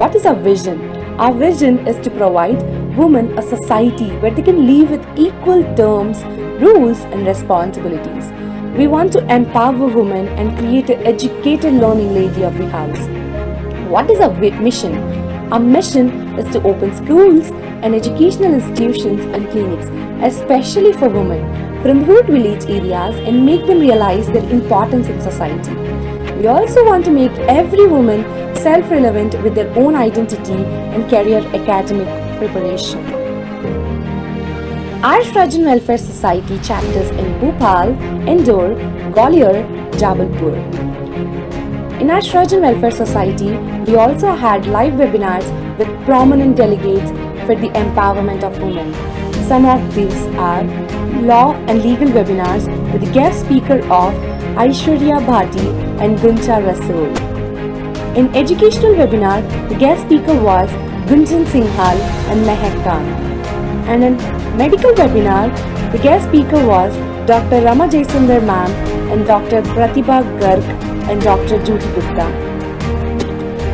What is our vision? Our vision is to provide women a society where they can live with equal terms, rules, and responsibilities. We want to empower women and create an educated learning lady of the house. What is our mission? Our mission is to open schools and educational institutions and clinics, especially for women from rural village areas, and make them realize their importance in society. We also want to make every woman self-relevant with their own identity and career academic preparation. Our Srajan Welfare Society chapters in Bhopal, Indore, Gwalior, Jabalpur. In our Srajan Welfare Society, we also had live webinars with prominent delegates for the empowerment of women. Some of these are law and legal webinars with the guest speaker of Aishwarya Bhati and Guncha Rasool. In educational webinar, the guest speaker was Gunjan Singhal and Mehak Khan. And in medical webinar, the guest speaker was Dr. Rama Jaisundar ma'am and Dr. Pratibha Garg and Dr. Jyoti Gupta.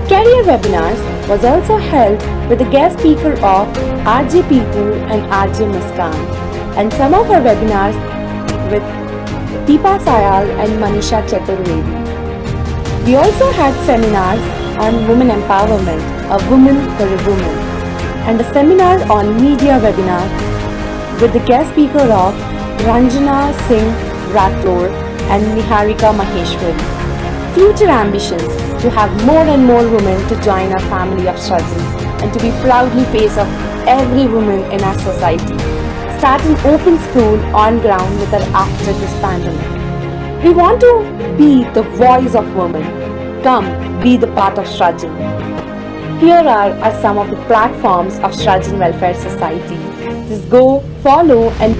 Career webinars was also held with the guest speaker of RJ Pipu and RJ Muskan. And some of our webinars with Deepa Sayal and Manisha Chaturvedi. We also had seminars on women empowerment, a woman for a woman, and a seminar on media webinar with the guest speaker of Ranjana Singh Rathore and Niharika Maheshwari. Future ambitions to have more and more women to join our family of Srajan and to be proudly face of every woman in our society. Start an open school on ground with her after this pandemic. We want to be the voice of women. Come, be the part of Srajan. Here are some of the platforms of Srajan Welfare Society. Just go, follow and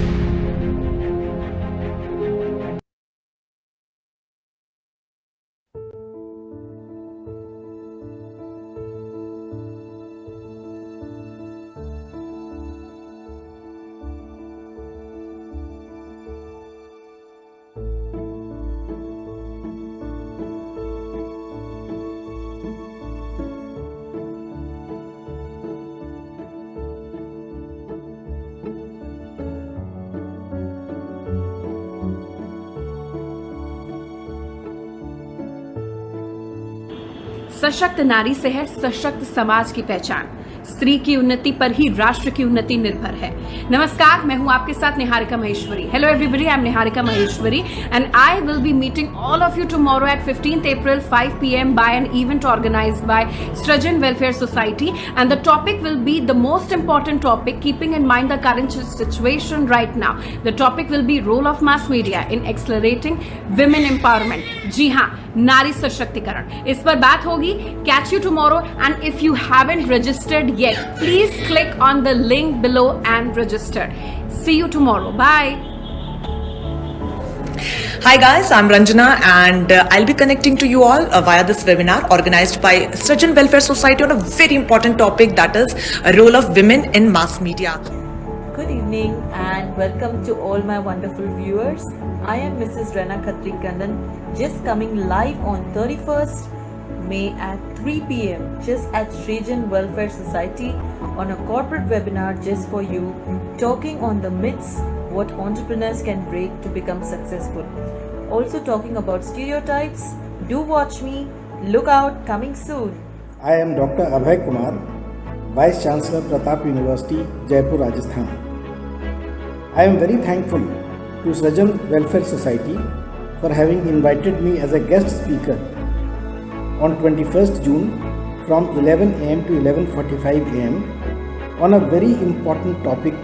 सशक्त नारी से है सशक्त समाज की पहचान। स्त्री की उन्नति पर ही राष्ट्र की उन्नति निर्भर है। नमस्कार, मैं हूं आपके साथ Niharika Maheshwari. Hello everybody, I am Niharika Maheshwari and I will be meeting all of you tomorrow at 15th April 5 p.m. by an event organized by Srajan Welfare Society, and the topic will be the most important topic, keeping in mind the current situation right now. The topic will be role of mass media in accelerating women empowerment. जी हाँ, नारी सशक्तिकरण, इस पर बात होगी। Catch you tomorrow, and if you haven't registered yet, please click on the link below and register. See you tomorrow. Bye. Hi guys, I'm Ranjana and I'll be connecting to you all via this webinar organized by Srajan Welfare Society on a very important topic, that is a role of women in mass media. Good evening and welcome to all my wonderful viewers. I am Mrs. Rena Khatri Kannan, just coming live on 31st May at 3 p.m. just at Srajan Welfare Society on a corporate webinar just for you, talking on the myths what entrepreneurs can break to become successful. Also talking about stereotypes. Do watch me. Look out, coming soon. I am Dr. Abhay Kumar, Vice Chancellor Pratap University, Jaipur, Rajasthan. I am very thankful to Srajan Welfare Society for having invited me as a guest speaker on 21st June from 11 am to 11:45 am on a very important topic,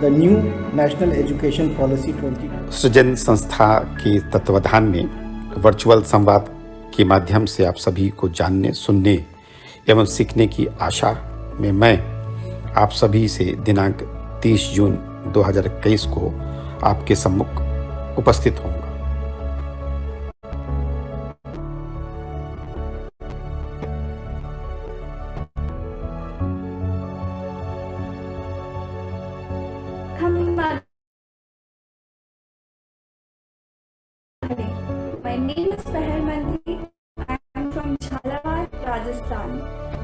the new National Education Policy 2020. सृजन संस्था के तत्वाधान में virtual संवाद के माध्यम से आप सभी को जानने, सुनने एवं सीखने की आशा में मैं आप सभी से दिनांक 30 जून 2021 को आपके सम्मुख उपस्थित होऊंगा। My name is Pahal Mandri. I am from Jhalawar, Rajasthan.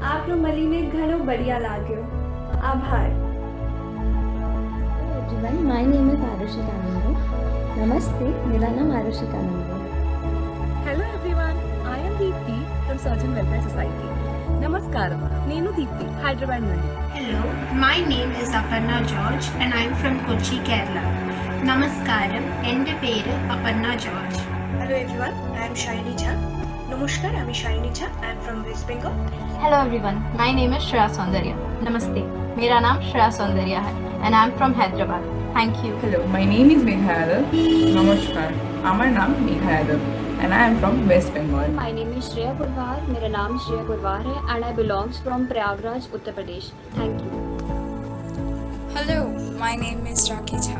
आप लोग તમને ઘણો બઢિયા લાગ્યો. આભાર. everyone, my name is Arushi Kananda. Namaste, मेरा नाम आरुषि कानंद है. Hello everyone, I am Deepthi from Surgeon Welfare Society. Namaskaram, Nenu Deepthi, Hyderabad Nandi. Hello, my name is Aparna George and I am from Kochi, Kerala. Namaskaram, ende peru Aparna George. Hello everyone, I am Shaini Jha. Namaskar, I am Shaini Jha. I am from West Bengal. Hello everyone, my name is Shreya Saundarya. Namaste, मेरा नाम श्रेया सौंदर्या है and I am from Hyderabad. Thank you. Hello, my name is Megha Yadav. Namaskar, আমার নাম Megha Yadav and I am from West Bengal. My name is Shreya Purwar. मेरा नाम श्रेया पुरवार है and I belongs from Prayagraj, Uttar Pradesh. Thank you. Hello, my name is Rakhi Jha.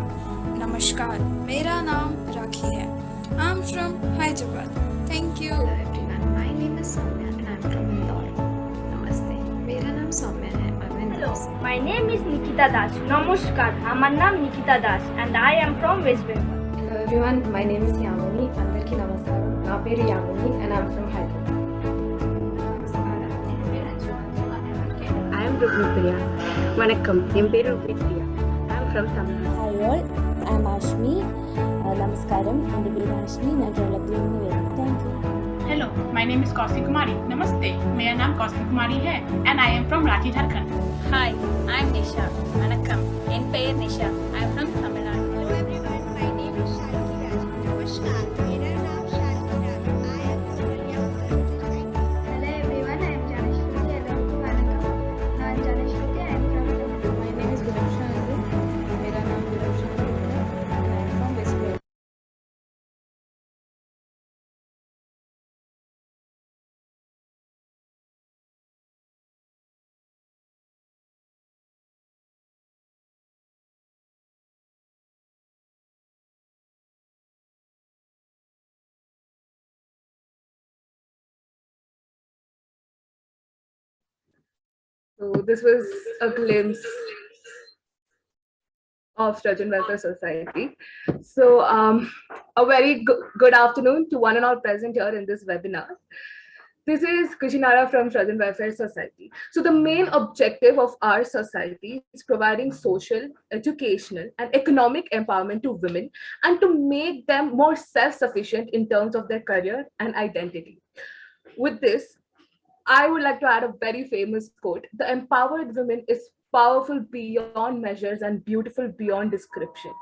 Namaskar, मेरा नाम राखी है. I am from Hyderabad. Thank you. Hello everyone, my name is Soumya and I am from Indore. Namaste, मेरा नाम सौम्या है. Hello, my name is Nikita Das. Namaskar, আমার নাম Nikita Das and I am from West Bengal. Hello everyone, my name is Yamini. అందరికీ నమస్కారం. నా పేరు Yamini and I am from Hyderabad. I am Rukmipriya. வணக்கம், என் பேரு Rukmipriya. I am from Tamil Nadu. Hi all, I am Ashmi. Namaskaram, എൻ്റെ പേര് ആഷ്മി. ഞാൻ കേരളത്തിൽ നിന്ന് വരുന്നു. Thank you. Hello, my name is Kaushik Kumari. Namaste, मेरा नाम Kaushik Kumari है and I am from Ranchi, Jharkhand. Hi, I am Nisha. Vanakkam, என் பெயர் Nisha. I am from Tamil Nadu. Hello everyone, my name is Shalini Raj. Namaskar, मेरा नाम Shalini Raj. I am from Yamal. Hello everyone, I am Janashruti. Hello, vanakkam. I am Janashruti. I am from Tamil Nadu. My name is Gulabshan Arun. मेरा नाम Gulabshan Arun है and I am from West Bengal. So this was a glimpse of Sturgeon Welfare Society. So a very good afternoon to one and all present here in this webinar. This is Kushinara from Sturgeon Welfare Society. So the main objective of our society is providing social, educational, and economic empowerment to women and to make them more self-sufficient in terms of their career and identity. With this, I would like to add a very famous quote: "The empowered woman is powerful beyond measures and beautiful beyond description."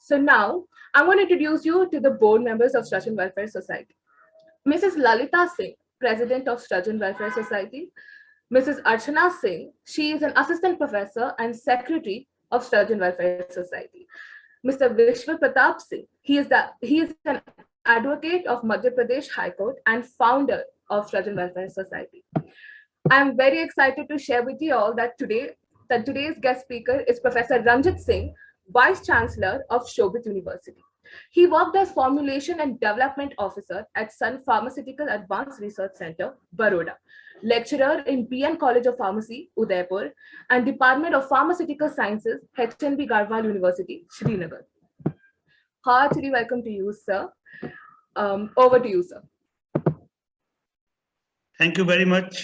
So now I'm going to introduce you to the board members of Sturgeon Welfare Society. Mrs. Lalita Singh, President of Sturgeon Welfare Society. Mrs. Archana Singh, she is an assistant professor and secretary of Sturgeon Welfare Society. Mr. Vishwa Pratap Singh, he is an advocate of Madhya Pradesh High Court and founder of Sturgeon Welfare Society. I'm very excited to share with you all that today's guest speaker is Professor Ranjit Singh, Vice Chancellor of Shobit University. He worked as Formulation and Development Officer at Sun Pharmaceutical Advanced Research Center, Baroda, lecturer in BN College of Pharmacy, Udaipur, and Department of Pharmaceutical Sciences, HNB Garhwal University, Srinagar. Heartily welcome to you, sir. Over to you, sir. Thank you very much.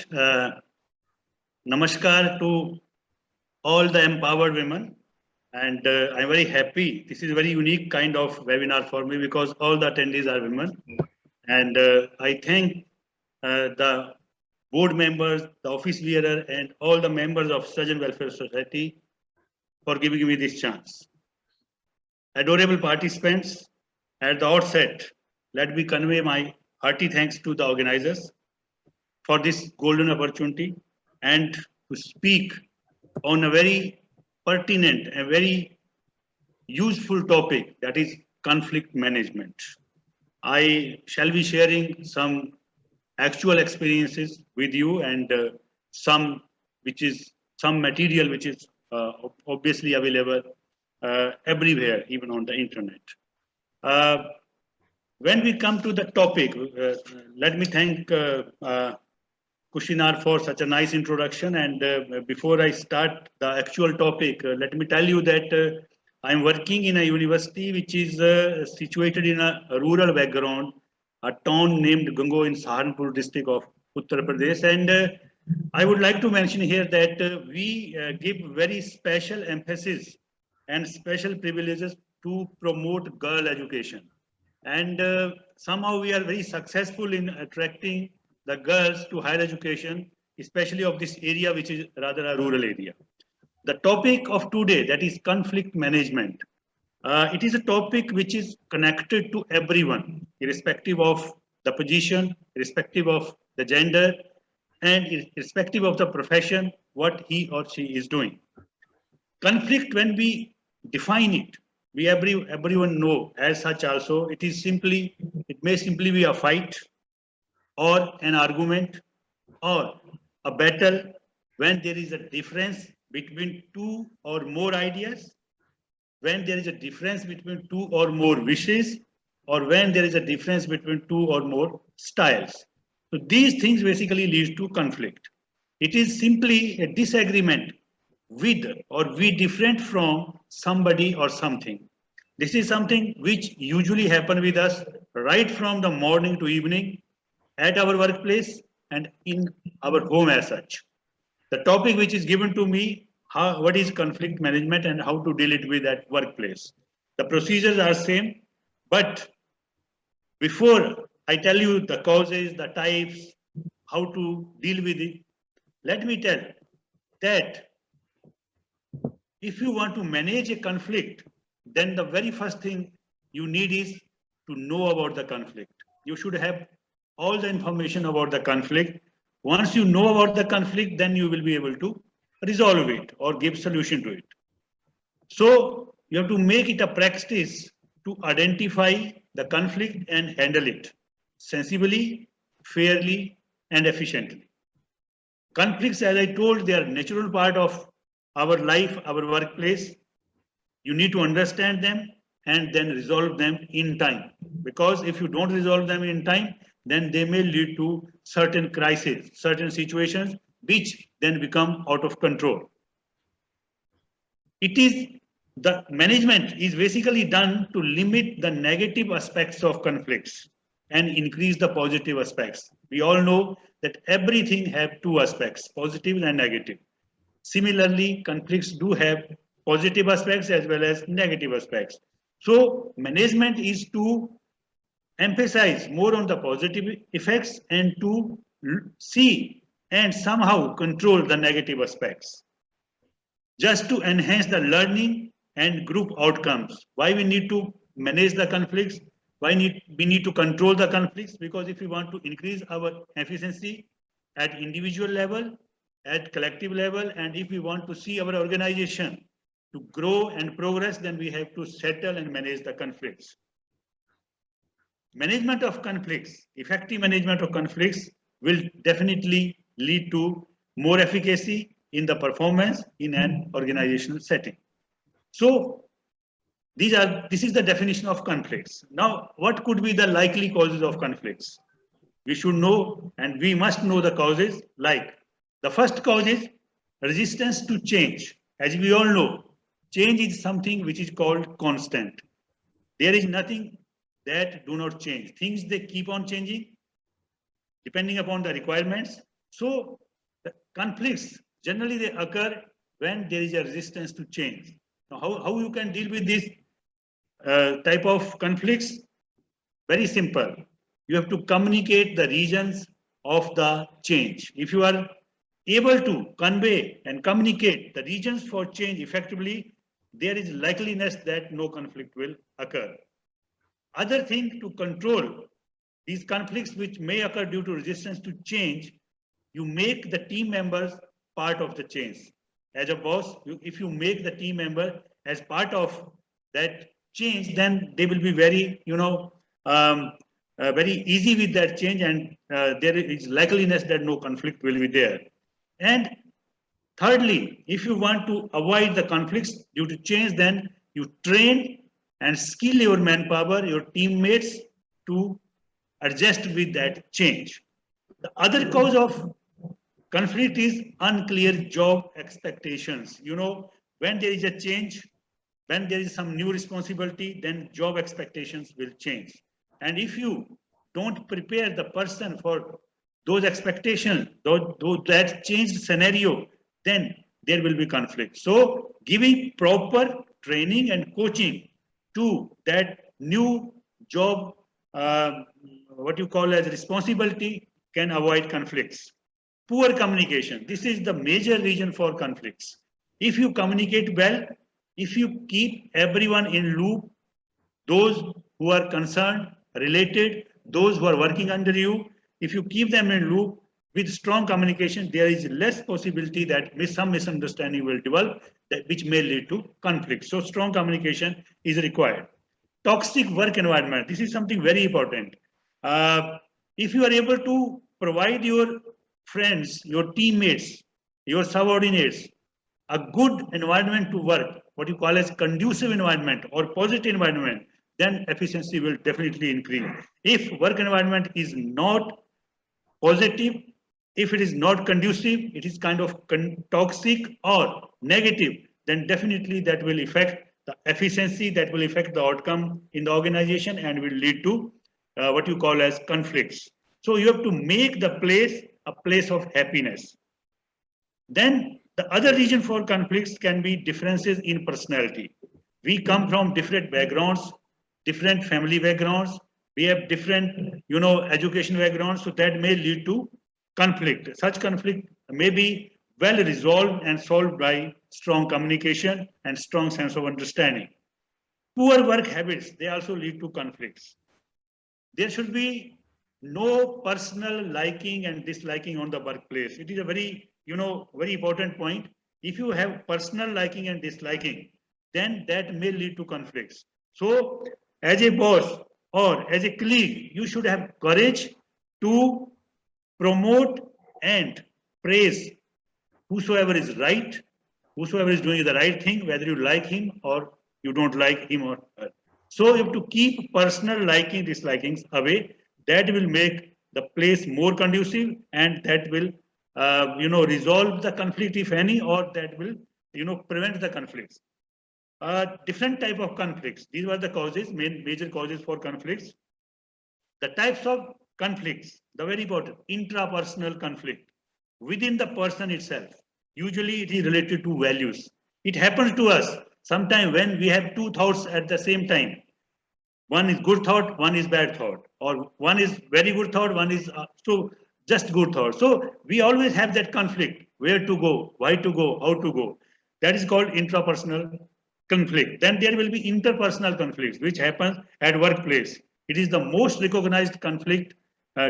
Namaskar to all the empowered women. And I'm very happy. This is a very unique kind of webinar for me because all the attendees are women. And I thank the board members, the office bearer, and all the members of Sturgeon Welfare Society for giving me this chance. Adorable participants, at the outset, let me convey my hearty thanks to the organizers for this golden opportunity and to speak on a very pertinent and very useful topic, that is conflict management. I shall be sharing some actual experiences with you and some material which is obviously available everywhere, even on the internet. When we come to the topic, let me thank Kushinar for such a nice introduction. And before I start the actual topic, let me tell you that I'm working in a university which is situated in a rural background, a town named Gango in Saharanpur district of Uttar Pradesh. And I would like to mention here that we give very special emphasis and special privileges to promote girl education. And somehow we are very successful in attracting the girls to higher education, especially of this area, which is rather a rural area. The topic of today, that is conflict management. It is a topic which is connected to everyone, irrespective of the position, irrespective of the gender, and irrespective of the profession, what he or she is doing. Conflict, when we define it, everyone know as such also, it may simply be a fight or an argument or a battle when there is a difference between two or more ideas, when there is a difference between two or more wishes, or when there is a difference between two or more styles. So these things basically lead to conflict. It is simply a disagreement with or we different from somebody or something. This is something which usually happen with us right from the morning to evening at our workplace and in our home as such. The topic which is given to me, what is conflict management and how to deal it with at workplace. The procedures are same, but before I tell you the causes, the types, how to deal with it, let me tell that if you want to manage a conflict, then the very first thing you need is to know about the conflict. You should have all the information about the conflict. Once you know about the conflict, then you will be able to resolve it or give solution to it. So you have to make it a practice to identify the conflict and handle it sensibly, fairly, and efficiently. Conflicts, as I told, they are a natural part of our life, our workplace. You need to understand them and then resolve them in time. Because if you don't resolve them in time, then they may lead to certain crises, certain situations, which then become out of control. The management is basically done to limit the negative aspects of conflicts and increase the positive aspects. We all know that everything have two aspects, positive and negative. Similarly, conflicts do have positive aspects as well as negative aspects. So management is to emphasize more on the positive effects and to see and somehow control the negative aspects, just to enhance the learning and group outcomes. Why we need to manage the conflicts? Why we need to control the conflicts? Because if we want to increase our efficiency at individual level, at collective level, and if we want to see our organization to grow and progress, then we have to settle and manage the conflicts. Management of conflicts, effective management of conflicts will definitely lead to more efficacy in the performance in an organizational setting. So this is the definition of conflicts. Now, what could be the likely causes of conflicts? We should know and we must know the causes. Like the first cause is resistance to change. As we all know, change is something which is called constant. There is nothing that do not change. Things, they keep on changing depending upon the requirements. So the conflicts, generally they occur when there is a resistance to change. Now, how you can deal with this type of conflicts? Very simple. You have to communicate the reasons of the change. If you are able to convey and communicate the reasons for change effectively, there is likeliness that no conflict will occur. Other thing, to control these conflicts which may occur due to resistance to change, you make the team members part of the change. As a boss, if you make the team member as part of that change, then they will be very, very easy with that change, and there is likeliness that no conflict will be there. And thirdly, if you want to avoid the conflicts due to change, then you train and skill your manpower, your teammates, to adjust with that change. The other cause of conflict is unclear job expectations. When there is a change, when there is some new responsibility, then job expectations will change. And if you don't prepare the person for those expectations, that changed scenario, then there will be conflict. So giving proper training and coaching to that new job, what you call as responsibility, can avoid conflicts. Poor communication. This is the major reason for conflicts. If you communicate well, if you keep everyone in loop, those who are concerned, related, those who are working under you, if you keep them in loop with strong communication, there is less possibility that some misunderstanding will develop, which may lead to conflict. So strong communication is required. Toxic work environment. This is something very important. If you are able to provide your friends, your teammates, your subordinates, a good environment to work, what you call as conducive environment or positive environment, then efficiency will definitely increase. If work environment is not positive, if it is not conducive, it is kind of toxic or negative, then definitely that will affect the efficiency, that will affect the outcome in the organization and will lead to what you call as conflicts. So you have to make the place a place of happiness. Then the other reason for conflicts can be differences in personality. We come from different backgrounds, different family backgrounds. We have different, education backgrounds. So that may lead to conflict. Such conflict may be well resolved and solved by strong communication and strong sense of understanding. Poor work habits, they also lead to conflicts. There should be no personal liking and disliking on the workplace. It is a very, very important point. If you have personal liking and disliking, then that may lead to conflicts. So as a boss or as a colleague, you should have courage to promote and praise whosoever is right, whosoever is doing the right thing, whether you like him or you don't like him or her. So you have to keep personal liking, dislikings away. That will make the place more conducive, and that will, resolve the conflict, if any, or that will, prevent the conflicts. Different type of conflicts. These were the causes, major causes for conflicts. The types of conflicts, the very important, intrapersonal conflict within the person itself. Usually it is related to values. It happens to us sometimes when we have two thoughts at the same time. One is good thought, one is bad thought, or one is very good thought, one is just good thought. So we always have that conflict, where to go, why to go, how to go. That is called intrapersonal conflict. Then there will be interpersonal conflicts, which happens at workplace. It is the most recognized conflict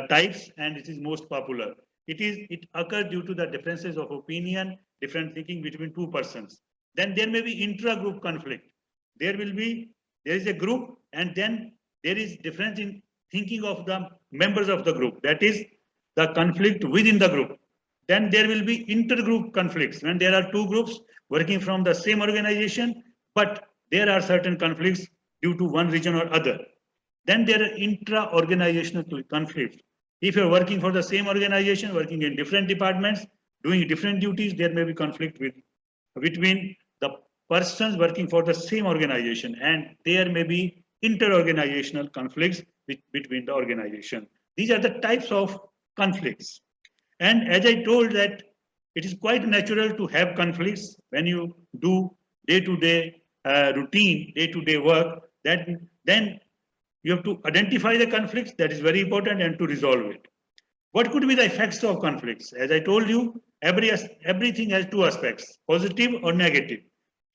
types, and it is most popular. It occurs due to the differences of opinion, different thinking between two persons. Then there may be intra-group conflict. There is a group, and then there is difference in thinking of the members of the group. That is the conflict within the group. Then there will be intergroup conflicts when there are two groups working from the same organization, but there are certain conflicts due to one reason or other. Then there are intra-organizational conflicts. If you're working for the same organization, working in different departments, doing different duties, there may be conflict between the persons working for the same organization, and there may be inter-organizational conflicts between the organization. These are the types of conflicts. And as I told that it is quite natural to have conflicts when you do day-to-day routine, day-to-day work, then you have to identify the conflicts, that is very important, and to resolve it. What could be the effects of conflicts? As I told you, everything has two aspects, positive or negative.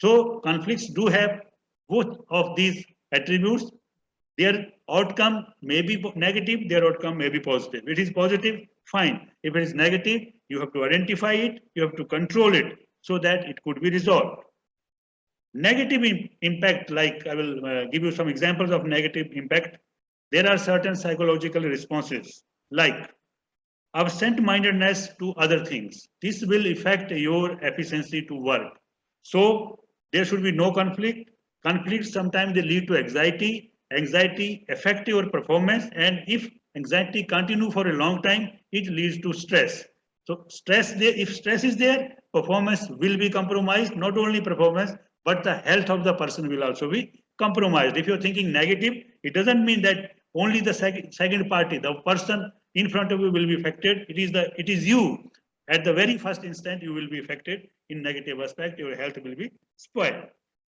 So conflicts do have both of these attributes. Their outcome may be negative, their outcome may be positive. If it is positive, fine. If it is negative, you have to identify it, you have to control it so that it could be resolved. Negative impact, like I will give you some examples of negative impact. There are certain psychological responses, like absent-mindedness to other things. This will affect your efficiency to work. So there should be no conflict. Conflicts sometimes they lead to anxiety. Anxiety affects your performance, and if anxiety continues for a long time, it leads to stress. So if stress is there, performance will be compromised. Not only performance, but the health of the person will also be compromised. If you're thinking negative, it doesn't mean that only the second party, the person in front of you will be affected. It is you. At the very first instant, you will be affected in negative aspect. Your health will be spoiled.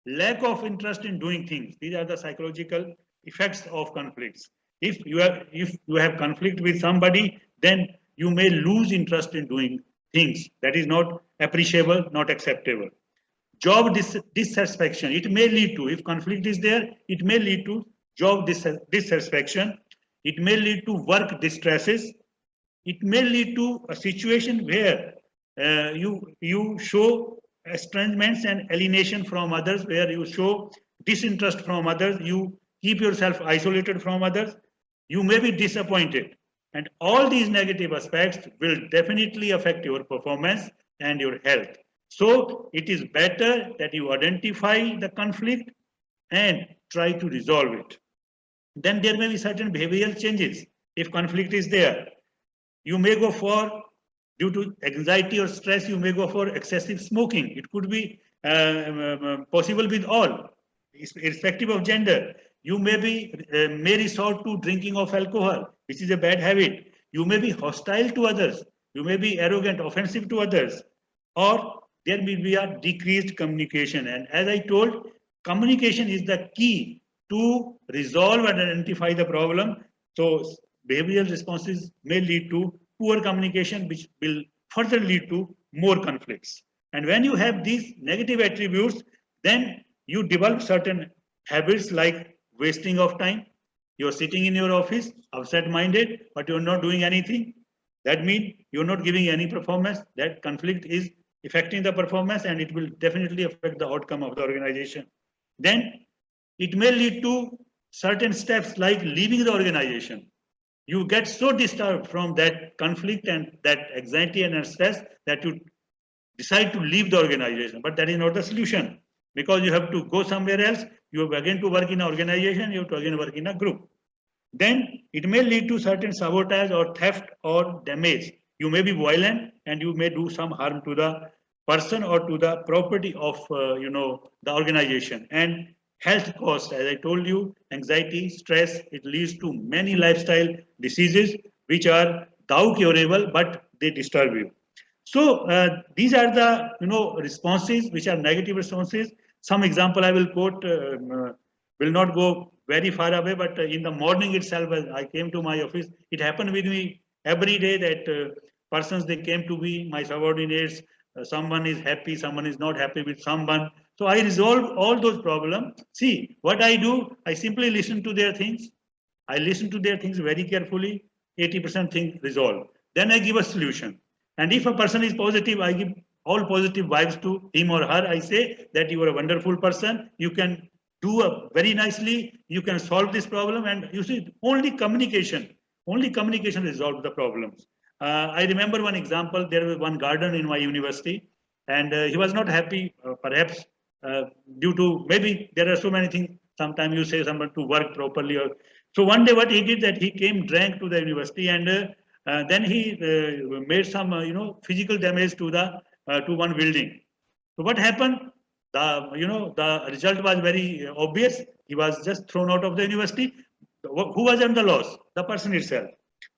Lack of interest in doing things. These are the psychological effects of conflicts. If you have conflict with somebody, then you may lose interest in doing things. That is not appreciable, not acceptable. Job dissatisfaction. It may lead to, if conflict is there, it may lead to job dissatisfaction. It may lead to work distresses. It may lead to a situation where you show estrangements and alienation from others, where you show disinterest from others, you keep yourself isolated from others, you may be disappointed. And all these negative aspects will definitely affect your performance and your health. So it is better that you identify the conflict and try to resolve it. Then there may be certain behavioral changes. If conflict is there, you may go for, due to anxiety or stress, you may go for excessive smoking. It could be possible with all, irrespective of gender. You may resort to drinking of alcohol, which is a bad habit. You may be hostile to others. You may be arrogant, offensive to others. Or there may be a decreased communication. And as I told, communication is the key to resolve and identify the problem. So behavioral responses may lead to poor communication, which will further lead to more conflicts. And when you have these negative attributes, then you develop certain habits like wasting of time. You're sitting in your office, upset-minded, but you're not doing anything. That means you're not giving any performance. That conflict is affecting the performance, and it will definitely affect the outcome of the organization. Then it may lead to certain steps like leaving the organization. You get so disturbed from that conflict and that anxiety and stress that you decide to leave the organization. But that is not the solution, because you have to go somewhere else. You have again to work in an organization. You have to again work in a group. Then it may lead to certain sabotage or theft or damage. You may be violent and you may do some harm to the person or to the property of the organization. And health costs, as I told you, anxiety, stress, it leads to many lifestyle diseases which are thou curable, but they disturb you. So these are the responses which are negative responses. Some example I will quote, will not go very far away, but in the morning itself, as I came to my office, it happened with me every day that persons, they came to be my subordinates. Someone is happy, someone is not happy with someone. So I resolve all those problems. See, what I do, I simply listen to their things. I listen to their things very carefully. 80% things resolve. Then I give a solution. And if a person is positive, I give all positive vibes to him or her. I say that you are a wonderful person. You can do very nicely. You can solve this problem. And you see, only communication resolves the problems. I remember one example. There was one gardener in my university, and he was not happy, perhaps due to, maybe there are so many things. Sometimes you say someone to work properly. So one day what he did, that he came drunk to the university, and then he made some physical damage to one building. So what happened? The result was very obvious. He was just thrown out of the university. Who was under loss? The person itself.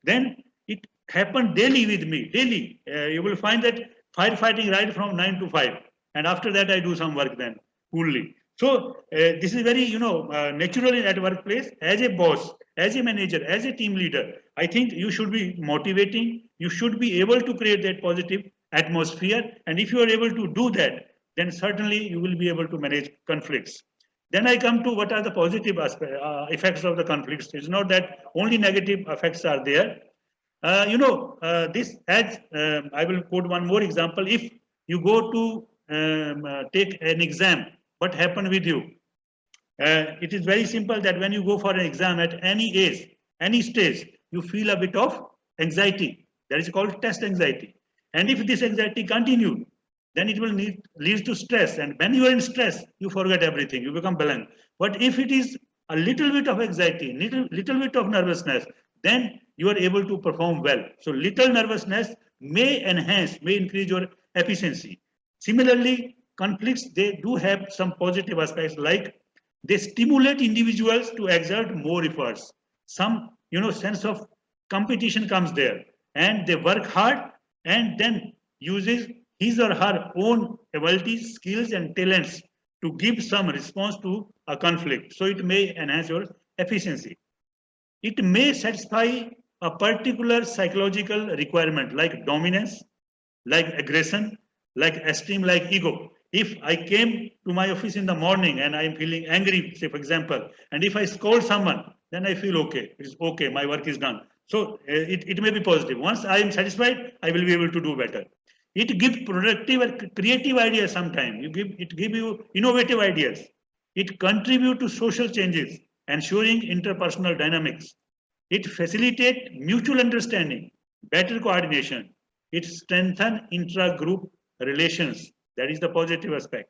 Then it happened daily with me. Daily, you will find that firefighting right from 9 to 5, and after that I do some work then coolly. So this is very natural at workplace. As a boss, as a manager, as a team leader, I think you should be motivating. You should be able to create that positive atmosphere, and if you are able to do that, then certainly you will be able to manage conflicts. Then I come to what are the positive effects of the conflicts. It's not that only negative effects are there. This adds, I will quote one more example. If you go to take an exam, what happened with you? It is very simple that when you go for an exam at any age, any stage, you feel a bit of anxiety. That is called test anxiety. And if this anxiety continues, then it will lead to stress. And when you are in stress, you forget everything. You become blank. But if it is a little bit of anxiety, little bit of nervousness, then you are able to perform well. So little nervousness may increase your efficiency. Similarly, conflicts, they do have some positive aspects, like they stimulate individuals to exert more efforts. some, sense of competition comes there, and they work hard and then uses his or her own abilities, skills and talents to give some response to a conflict. So it may enhance your efficiency. It may satisfy a particular psychological requirement like dominance, like aggression, like esteem, like ego. If I came to my office in the morning and I am feeling angry, say for example, and if I scold someone, then I feel okay. It's okay, my work is done. So it may be positive. Once I am satisfied, I will be able to do better. It gives productive and creative ideas sometimes. It gives you innovative ideas. It contributes to social changes, ensuring interpersonal dynamics. It facilitates mutual understanding, better coordination. It strengthens intra-group relations. That is the positive aspect.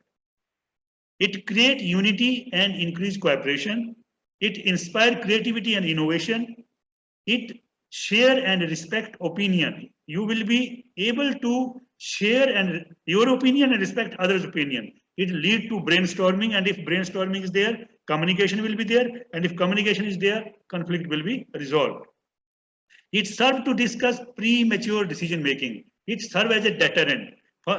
It creates unity and increase cooperation. It inspires creativity and innovation. It share and respect opinion. You will be able to share and your opinion and respect others' opinion. It leads to brainstorming, and if brainstorming is there, communication will be there, and if communication is there, conflict will be resolved. It serves to discuss premature decision making. It serves as a deterrent.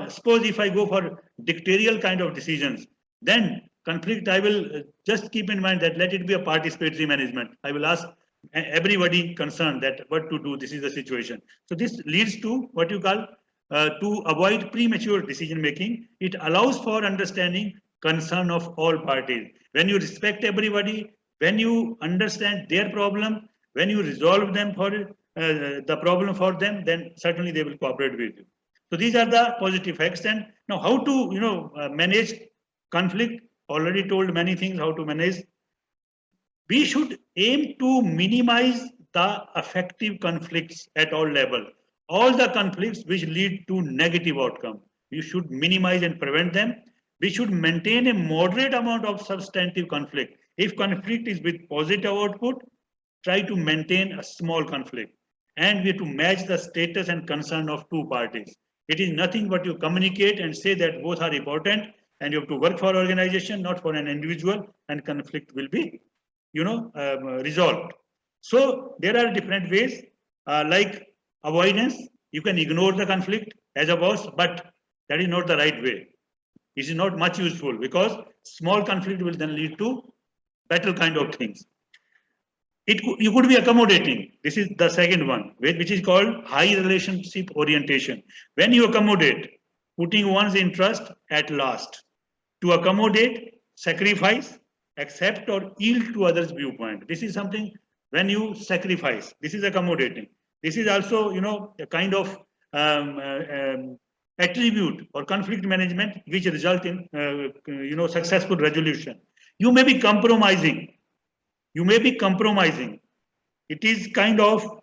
Suppose if I go for dictatorial kind of decisions, then conflict, I will just keep in mind that let it be a participatory management. I will ask everybody concerned that what to do, this is the situation. So this leads to what you call to avoid premature decision making. It allows for understanding concern of all parties. When you respect everybody, when you understand their problem, when you resolve them for the problem for them, then certainly they will cooperate with you. So these are the positive effects. And now how to manage conflict? Already told many things how to manage. We should aim to minimize the effective conflicts at all levels. All the conflicts which lead to negative outcome, we should minimize and prevent them. We should maintain a moderate amount of substantive conflict. If conflict is with positive output, try to maintain a small conflict. And we have to match the status and concern of two parties. It is nothing but you communicate and say that both are important and you have to work for organization, not for an individual, and conflict will be, resolved. So there are different ways like avoidance. You can ignore the conflict as a boss, but that is not the right way. It is not much useful because small conflict will then lead to better kind of things. You could be accommodating. This is the second one, which is called high relationship orientation. When you accommodate, putting one's interest at last. To accommodate, sacrifice, accept or yield to others' viewpoint. This is something when you sacrifice. This is accommodating. This is also, a kind of attribute or conflict management which result in, successful resolution. You may be compromising. It is kind of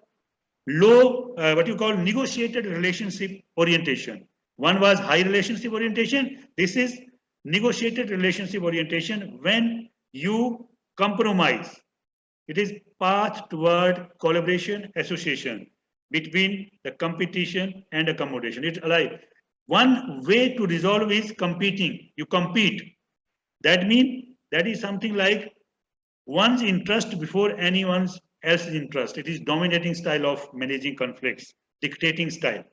low, what you call negotiated relationship orientation. One was high relationship orientation. This is negotiated relationship orientation when you compromise. It is path toward collaboration, association between the competition and accommodation. It's alive. One way to resolve is competing. You compete. That means that is something like one's interest before anyone else's interest. It is dominating style of managing conflicts, dictating style.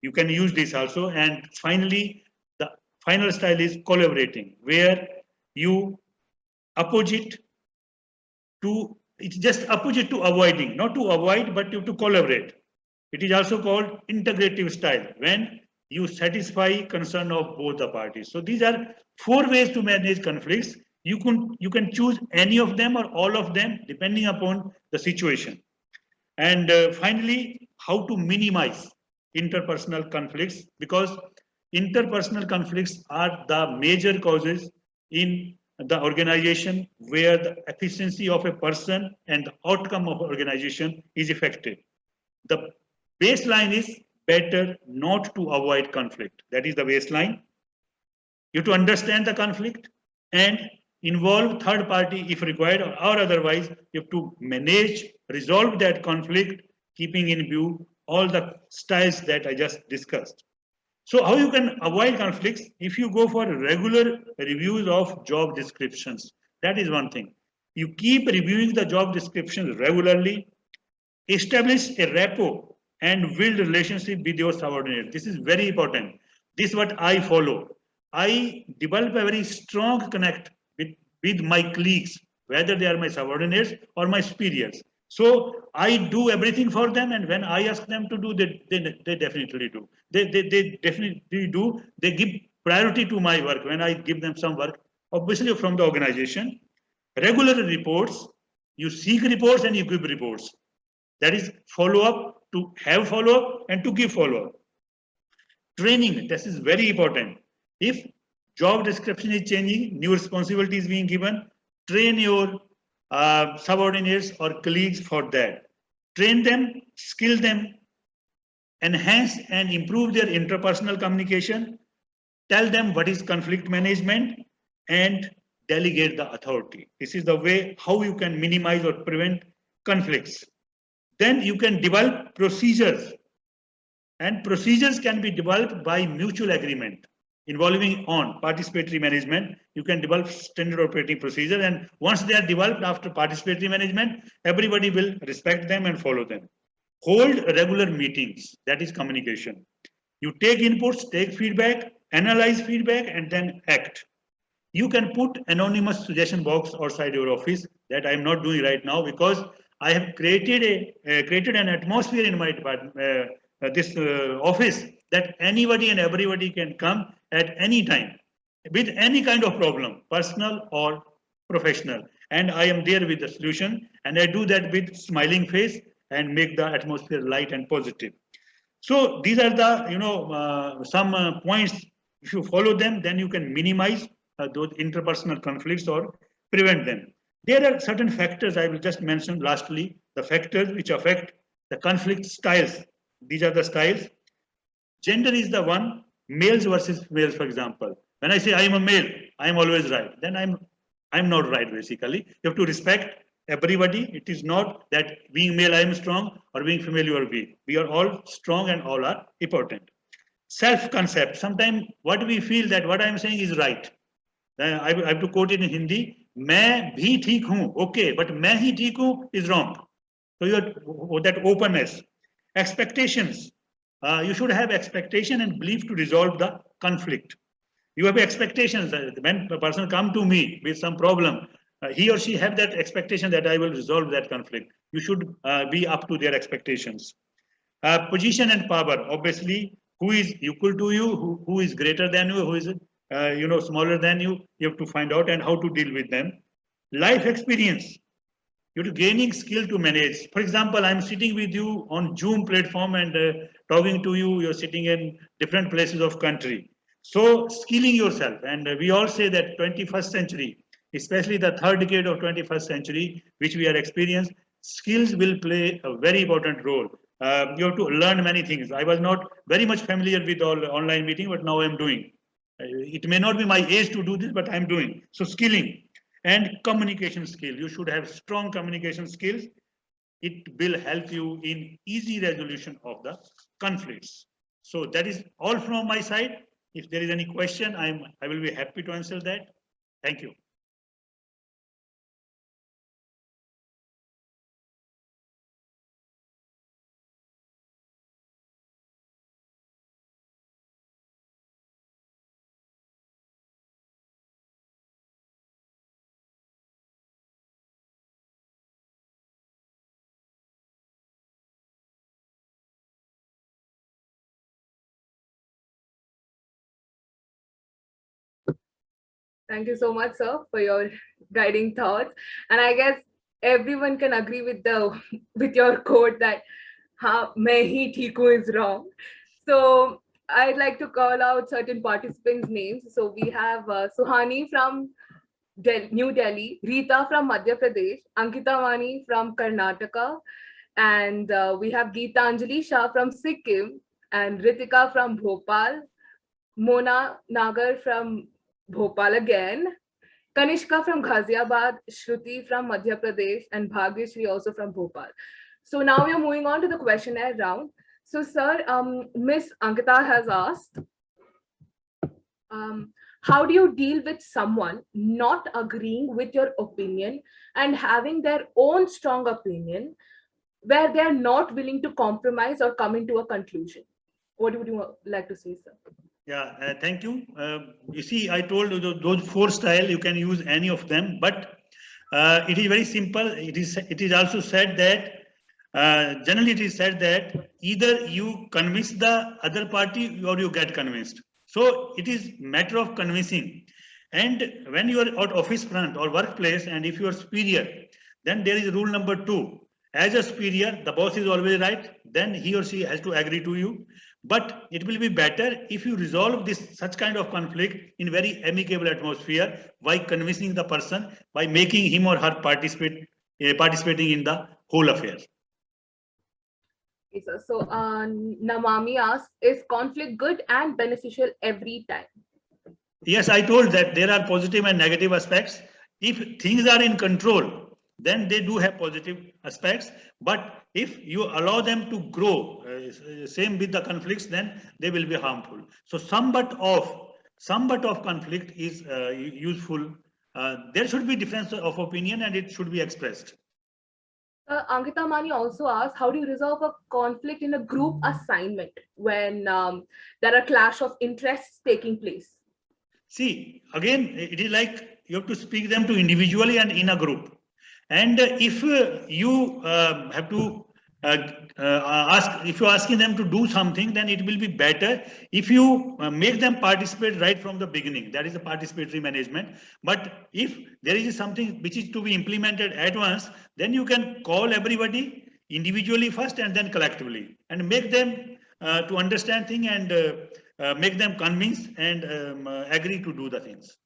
You can use this also. And finally, the final style is collaborating, where you opposite to, it's just opposite to avoiding, not to avoid, but to collaborate. It is also called integrative style, when you satisfy concern of both the parties. So these are 4 ways to manage conflicts. You can choose any of them or all of them depending upon the situation. And finally, how to minimize interpersonal conflicts, because interpersonal conflicts are the major causes in the organization where the efficiency of a person and the outcome of organization is affected. The baseline is better not to avoid conflict. That is the baseline. You have to understand the conflict and involve third party if required, or otherwise you have to manage, resolve that conflict, keeping in view all the styles that I just discussed. So how you can avoid conflicts? If you go for regular reviews of job descriptions, that is one thing. You keep reviewing the job description regularly. Establish a rapport and build relationship with your subordinate. This is very important. This is what I follow. I develop a very strong connect with my colleagues, whether they are my subordinates or my superiors. So I do everything for them, and when I ask them to do, they definitely do. They definitely do. They give priority to my work when I give them some work, obviously from the organization. Regular reports, you seek reports and you give reports. That is follow-up, to have follow-up and to give follow-up. Training, this is very important. If job description is changing, new responsibilities being given, train your subordinates or colleagues for that. Train them, skill them, enhance and improve their interpersonal communication, tell them what is conflict management, and delegate the authority. This is the way how you can minimize or prevent conflicts. Then you can develop procedures, and procedures can be developed by mutual agreement involving on participatory management. You can develop standard operating procedure, and once they are developed after participatory management, everybody will respect them and follow them. Hold regular meetings, that is communication. You take inputs, take feedback, analyze feedback, and then act. You can put anonymous suggestion box outside your office. That I am not doing right now because I have created an atmosphere in my department, office, that anybody and everybody can come at any time with any kind of problem, personal or professional, and I am there with the solution, and I do that with smiling face and make the atmosphere light and positive. So these are the some points. If you follow them, then you can minimize those interpersonal conflicts or prevent them. There are certain factors I will just mention lastly, the factors which affect the conflict styles. These are the styles. Gender is the one, males versus females, for example. When I say I am a male, I am always right. Then I'm not right, basically. You have to respect everybody. It is not that being male I am strong or being female you are weak. We are all strong and all are important. Self-concept. Sometimes what we feel that what I am saying is right. I have to quote it in Hindi. मैं भी ठीक हूँ, okay, but मैं ही ठीक हूँ is wrong. So you have that openness. Expectations. You should have expectation and belief to resolve the conflict. You have expectations. When a person come to me with some problem, he or she have that expectation that I will resolve that conflict. You should be up to their expectations. Position and power. Obviously, who is equal to you, who is greater than you, who is smaller than you have to find out and how to deal with them. Life experience. You're gaining skill to manage. For example, I'm sitting with you on Zoom platform and talking to you. You're sitting in different places of country. So skilling yourself. And we all say that 21st century, especially the third decade of 21st century, which we are experiencing, skills will play a very important role. You have to learn many things. I was not very much familiar with all online meeting, but now I'm doing. It may not be my age to do this, but I'm doing. So skilling and communication skill. You should have strong communication skills. It will help you in easy resolution of the conflicts. So that is all from my side. If there is any question, I will be happy to answer that. Thank you. Thank you so much, sir, for your guiding thoughts. And I guess everyone can agree with your quote that "main hi theek hu" is wrong. So I'd like to call out certain participants' names. So we have Suhani from New Delhi, Rita from Madhya Pradesh, Ankita Mani from Karnataka, and we have Geetanjali Shah from Sikkim, and Ritika from Bhopal, Mona Nagar from Bhopal again, Kanishka from Ghaziabad, Shruti from Madhya Pradesh, and Bhagyashri also from Bhopal. So now we are moving on to the questionnaire round. So sir, Miss Ankita has asked, How do you deal with someone not agreeing with your opinion and having their own strong opinion where they are not willing to compromise or come into a conclusion? What would you like to say, sir? Yeah, thank you. You see, I told you those 4 styles, you can use any of them, but it is very simple. It is also said that generally it is said that either you convince the other party or you get convinced. So it is matter of convincing. And when you are at office front or workplace, and if you are superior, then there is rule number 2. As a superior, the boss is always right. Then he or she has to agree to you. But it will be better if you resolve such kind of conflict in very amicable atmosphere by convincing the person, by making him or her participating in the whole affair. Okay, sir. So Namami asks, is conflict good and beneficial every time? Yes, I told that there are positive and negative aspects. If things are in control, then they do have positive aspects. But if you allow them to grow, same with the conflicts, then they will be harmful. So somewhat of conflict is useful. There should be difference of opinion and it should be expressed. Ankita Mani also asks, how do you resolve a conflict in a group assignment when there are clash of interests taking place? See, again, it is like you have to speak them to individually and in a group. And if you have to if you're asking them to do something, then it will be better if you make them participate right from the beginning. That is the participatory management. But if there is something which is to be implemented at once, then you can call everybody individually first and then collectively and make them to understand things and make them convinced and agree to do the things.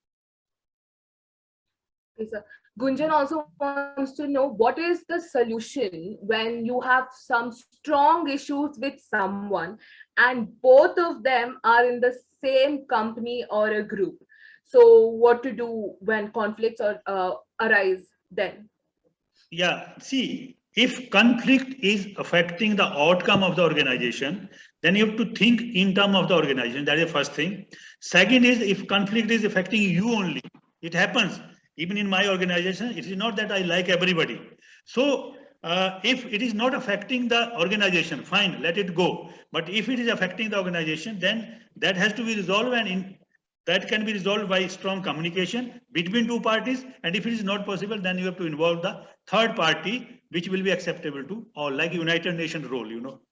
Okay, sir. Gunjan also wants to know, what is the solution when you have some strong issues with someone and both of them are in the same company or a group? So what to do when conflicts arise then? Yeah, see, if conflict is affecting the outcome of the organization, then you have to think in terms of the organization. That is the first thing. Second is, if conflict is affecting you only, it happens. Even in my organization, it is not that I like everybody. So if it is not affecting the organization, fine, let it go. But if it is affecting the organization, then that has to be resolved, and that can be resolved by strong communication between 2 parties. And if it is not possible, then you have to involve the third party, which will be acceptable to all, like United Nations role, you know.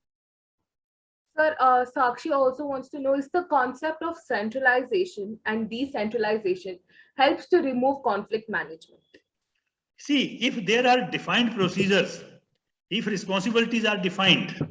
Sir, Sakshi also wants to know, is the concept of centralization and decentralization helps to remove conflict management? See, if there are defined procedures, if responsibilities are defined,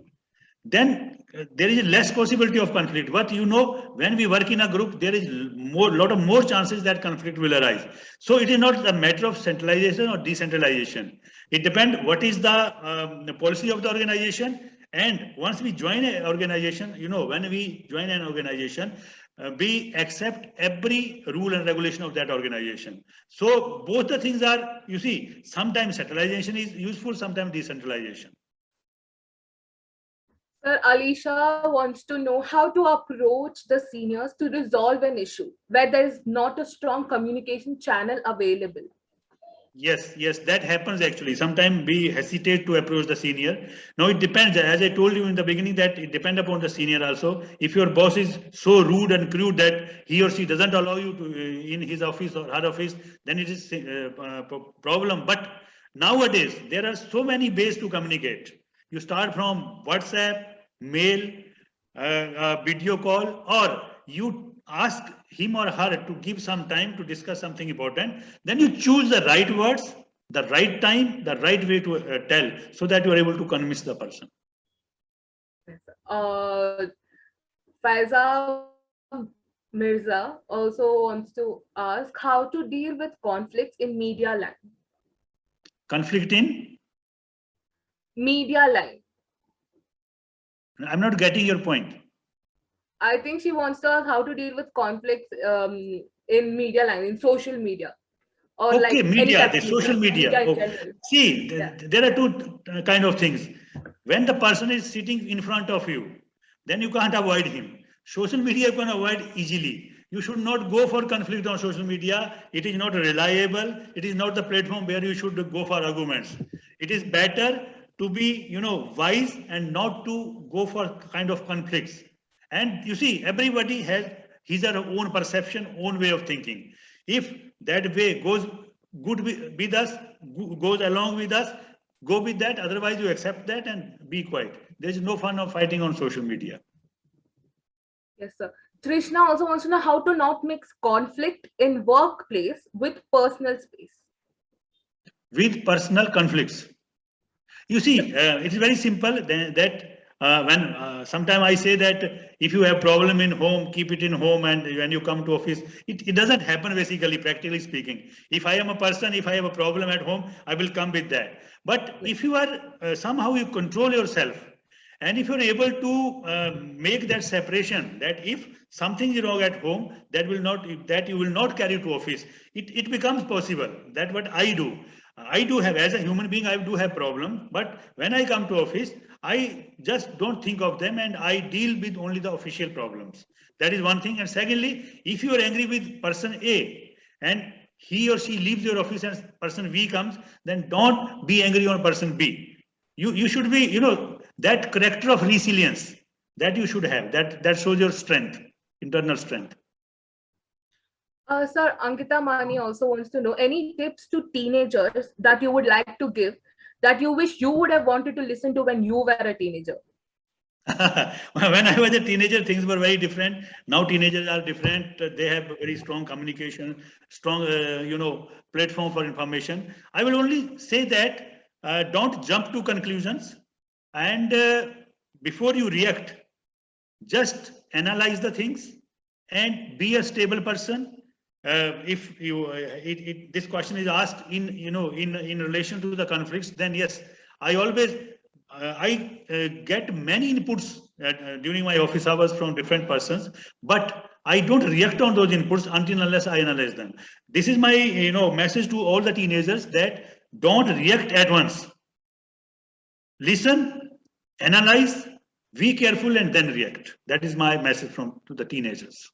then there is less possibility of conflict. But you know, when we work in a group, there is lot of more chances that conflict will arise. So it is not a matter of centralization or decentralization. It depends what is the policy of the organization. And once we join an organization, you know, when we join an organization, we accept every rule and regulation of that organization. So both the things are, you see, sometimes centralization is useful, sometimes decentralization. Sir, Alicia wants to know how to approach the seniors to resolve an issue where there is not a strong communication channel available. Yes, that happens actually. Sometimes we hesitate to approach the senior. Now it depends, as I told you in the beginning, that it depends upon the senior also. If your boss is so rude and crude that he or she doesn't allow you to in his office or her office, then it is a problem. But nowadays, there are so many ways to communicate. You start from WhatsApp, mail, video call, or you ask him or her to give some time to discuss something important. Then you choose the right words, the right time, the right way to tell, so that you are able to convince the person. Faiza Mirza also wants to ask how to deal with conflicts in media line. Conflict in? Media line. I'm not getting your point. I think she wants to ask how to deal with conflicts in media line, in social media. Or okay, like media, the social media. Okay. See, there are 2 kind of things. When the person is sitting in front of you, then you can't avoid him. Social media you can avoid easily. You should not go for conflict on social media. It is not reliable. It is not the platform where you should go for arguments. It is better to be, wise and not to go for kind of conflicts. And you see, everybody has his or her own perception, own way of thinking. If that way goes good with us, goes along with us, go with that. Otherwise, you accept that and be quiet. There is no fun of fighting on social media. Yes, sir. Trishna also wants to know how to not mix conflict in workplace with personal space. With personal conflicts. You see, it is very simple that when sometimes I say that if you have problem in home, keep it in home, and when you come to office, it doesn't happen basically, practically speaking. If I am a person, if I have a problem at home, I will come with that. But if you are somehow you control yourself, and if you're able to make that separation, that if something is wrong at home, that you will not carry to office, it becomes possible. That's what I do. I do have, as a human being, I do have problems, but when I come to office, I just don't think of them and I deal with only the official problems. That is one thing. And secondly, if you are angry with person A and he or she leaves your office and person B comes, then don't be angry on person B. You should be, that character of resilience that you should have, that shows your strength, internal strength. Sir, Ankita Mani also wants to know any tips to teenagers that you would like to give that you wish you would have wanted to listen to when you were a teenager. When I was a teenager, things were very different. Now teenagers are different. They have very strong communication, strong, platform for information. I will only say that don't jump to conclusions, and before you react, just analyze the things and be a stable person. If you this question is asked in relation to the conflicts, then yes, I always get many inputs during my office hours from different persons, but I don't react on those inputs until unless I analyze them. This is my message to all the teenagers, that don't react at once. Listen, analyze, be careful, and then react. That is my message to the teenagers.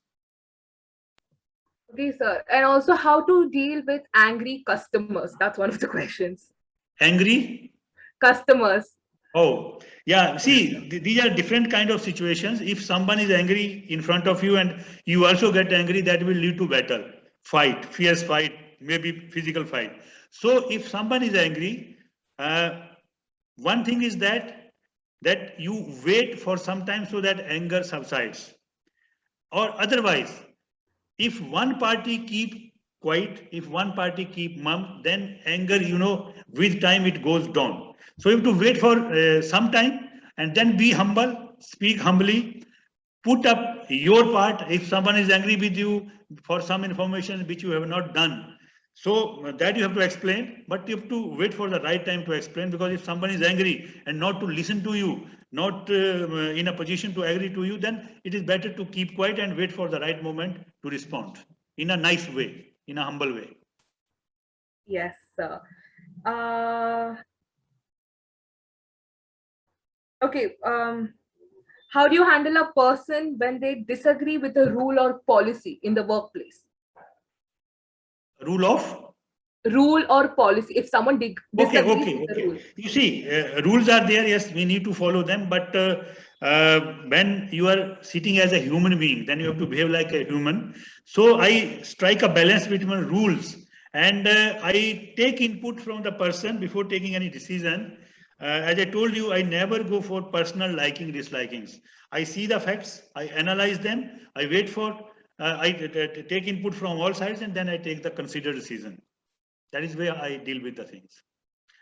Okay, sir. And also how to deal with angry customers. That's one of the questions. Angry customers. Oh, yeah. See, these are different kind of situations. If someone is angry in front of you and you also get angry, that will lead to battle, fight, fierce fight, maybe physical fight. So if someone is angry, one thing is that you wait for some time so that anger subsides. Or otherwise, if one party keep quiet, if one party keep mum, then anger, with time it goes down. So you have to wait for some time and then be humble, speak humbly, put up your part. If someone is angry with you for some information which you have not done, so that you have to explain, but you have to wait for the right time to explain, because if someone is angry and not to listen to you, not in a position to agree to you, then it is better to keep quiet and wait for the right moment to respond in a nice way, in a humble way. Yes, sir. Okay. How do you handle a person when they disagree with a rule or policy in the workplace? Rule or policy. If someone disagrees with the rule. You see, rules are there. Yes, we need to follow them. But when you are sitting as a human being, then you have to behave like a human. So I strike a balance between rules, and I take input from the person before taking any decision. As I told you, I never go for personal liking, dislikings. I see the facts, I analyze them, I wait for, I take input from all sides, and then I take the considered decision. That is where I deal with the things.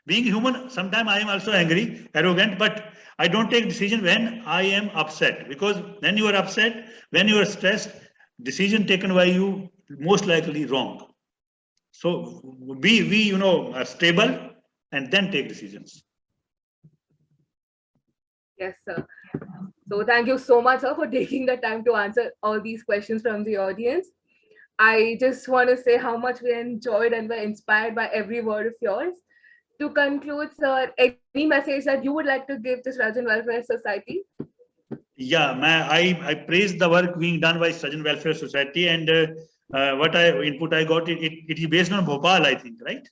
Being human, sometimes I am also angry, arrogant, but I don't take decision when I am upset, because when you are upset, when you are stressed, decision taken by you most likely wrong. So be stable and then take decisions. Yes, sir. So thank you so much, sir, for taking the time to answer all these questions from the audience. I just want to say how much we enjoyed and were inspired by every word of yours. To conclude, sir, any message that you would like to give to Srajan Welfare Society? Yeah, I praise the work being done by Srajan Welfare Society, and what input I got, it is based on Bhopal, I think, right?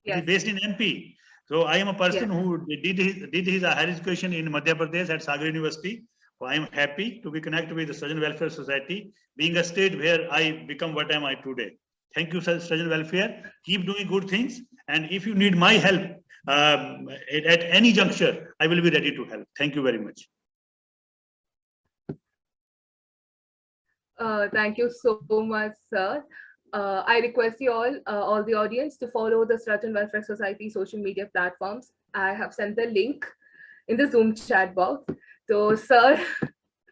Yes. It is based in MP. So I am a person who did his higher education in Madhya Pradesh at Sagar University. So I am happy to be connected with the Srajan Welfare Society, being a state where I become what am I today. Thank you, Srajan Welfare. Keep doing good things, and if you need my help at any juncture, I will be ready to help. Thank you very much. Thank you so much, sir. I request you all the audience, to follow the Srajan Welfare Society social media platforms. I have sent the link in the Zoom chat box. So, sir,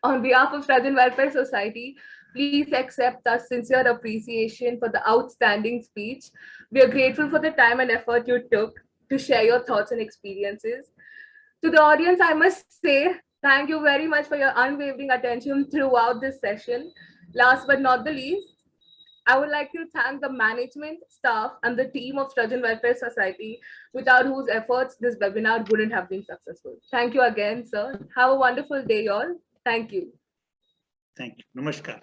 on behalf of Srajan Welfare Society, please accept our sincere appreciation for the outstanding speech. We are grateful for the time and effort you took to share your thoughts and experiences. To the audience, I must say, thank you very much for your unwavering attention throughout this session. Last but not the least, I would like to thank the management, staff, and the team of Srajan Welfare Society, without whose efforts this webinar wouldn't have been successful. Thank you again, sir. Have a wonderful day, all. Thank you. Thank you. Namaskar.